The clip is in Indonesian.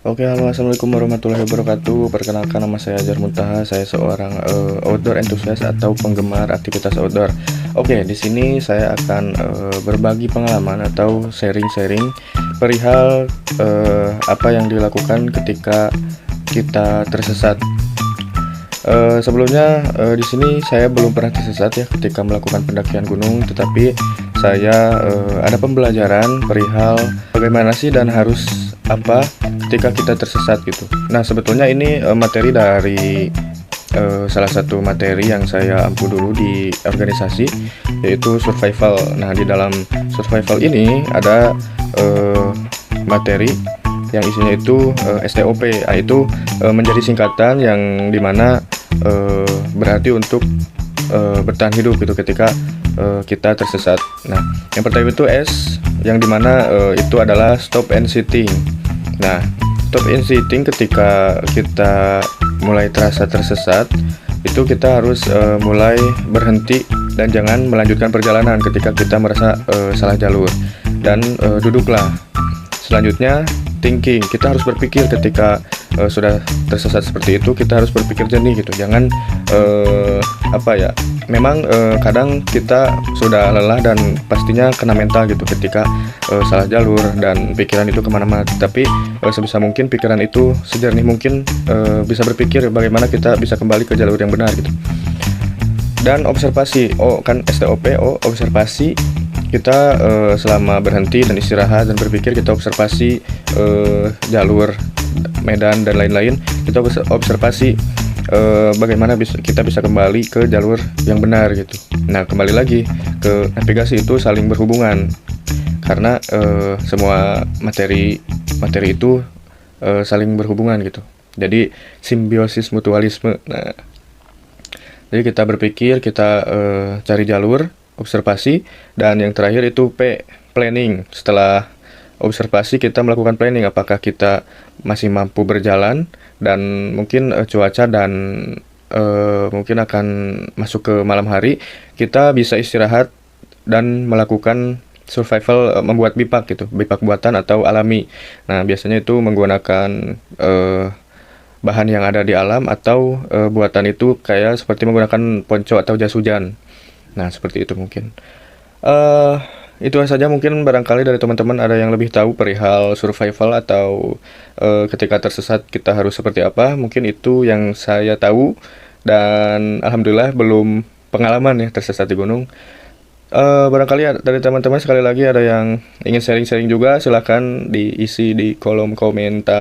Oke, halo, assalamualaikum warahmatullahi wabarakatuh. Perkenalkan, nama saya Ajar Muntaha. Saya seorang outdoor enthusiast atau penggemar aktivitas outdoor. Oke, di sini saya akan berbagi pengalaman atau sharing-sharing perihal apa yang dilakukan ketika kita tersesat. Sebelumnya di sini saya belum pernah tersesat ya ketika melakukan pendakian gunung, tetapi saya ada pembelajaran perihal bagaimana sih dan harus apa ketika kita tersesat gitu. Nah, sebetulnya ini materi dari salah satu materi yang saya ampu dulu di organisasi, yaitu survival. Nah, di dalam survival ini ada materi yang isinya itu STOP, yaitu menjadi singkatan yang dimana berarti untuk bertahan hidup gitu ketika kita tersesat. Nah, yang pertama itu S, yang dimana itu adalah stop and sitting. Nah, stop and sitting ketika kita mulai terasa tersesat, itu kita harus mulai berhenti dan jangan melanjutkan perjalanan ketika kita merasa salah jalur, dan duduklah. Selanjutnya thinking, kita harus berpikir ketika sudah tersesat seperti itu, kita harus berpikir jernih gitu. Jangan memang kadang kita sudah lelah dan pastinya kena mental gitu ketika salah jalur dan pikiran itu kemana-mana. Tapi sebisa mungkin pikiran itu sejernih mungkin, bisa berpikir bagaimana kita bisa kembali ke jalur yang benar gitu. Dan observasi, kan STOP, observasi. Kita selama berhenti dan istirahat dan berpikir, kita observasi jalur, medan, dan lain-lain. Kita observasi bagaimana kita bisa kembali ke jalur yang benar gitu. Nah, kembali lagi ke navigasi, itu saling berhubungan karena semua materi itu saling berhubungan gitu. Jadi simbiosis mutualisme. Nah, jadi kita berpikir, kita cari jalur, observasi, dan yang terakhir itu P, planning. Setelah observasi, kita melakukan planning, apakah kita masih mampu berjalan, dan mungkin cuaca dan mungkin akan masuk ke malam hari, kita bisa istirahat dan melakukan survival, membuat bipak gitu, bipak buatan atau alami. Nah, biasanya itu menggunakan bahan yang ada di alam, atau buatan itu kayak seperti menggunakan ponco atau jas hujan. Nah, seperti itu mungkin. Itu saja mungkin, barangkali dari teman-teman ada yang lebih tahu perihal survival atau ketika tersesat kita harus seperti apa. Mungkin itu yang saya tahu, dan alhamdulillah belum pengalaman ya tersesat di gunung. Barangkali dari teman-teman sekali lagi ada yang ingin sharing-sharing juga, silahkan diisi di kolom komentar.